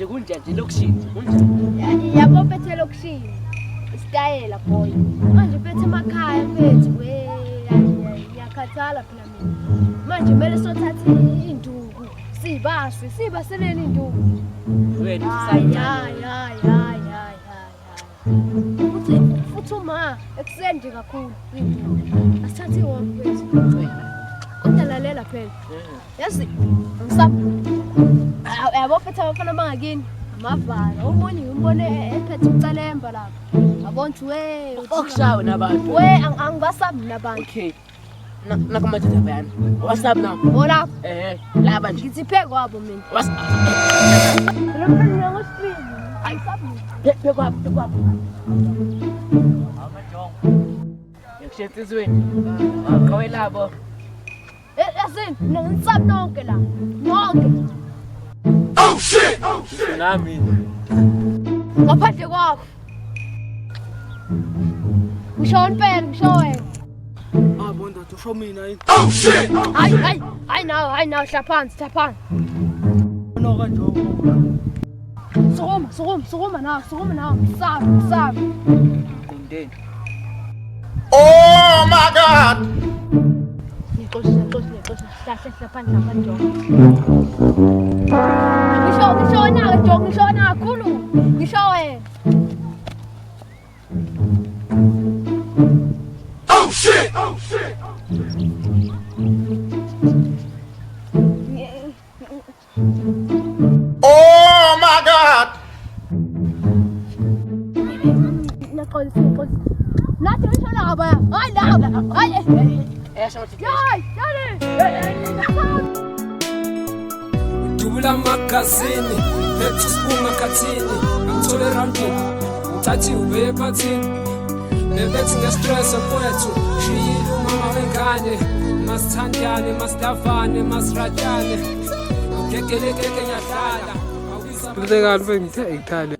nje kunjani lokushini kunjani yabo phethe lokushini style boy manje phethe emakhaya mfethu we ngiyakhathala phela mina manje kumele sothatha induku sibaseleni induku wena futhi uma ekusende kakhulu asithathe wonke mfethu udalalela phela yazi yabo phethe abafana bangakini amavalo umbone ephethe ucalemba lapha abonthi we okushawe nabantu we angibasabi nabantu okay nakumathatha bayana wasabi na hola laba nje ngithi pheko wabo mina lo mfana ngostream ayisabi pheko wabo yakushetizweni akawelabo yasin ngisabi nonke la nonke Oh shit! nami ngaphandle kwakho ngishona phela ngishowe bonda usho mina yini Oh shit! hayi naw hlaphansi no kanjoko sukuma naw sabi ngomndeni Oh my God! Ngixoxe hlaphansi ngishona kakhulu ngishowe Oh shit! Oh my God! naqolisa nathi ngishona ngabaya hayi Dubula Makhathini, Makhathini, ngithole rounding, ngithathi ube phathini. Nebethi ngestress kwethu, shiyile umama wengane, masithandane, masidavane, masirajane. Ngekelekeke nyahlala. Ngizekani bengithe ikhale.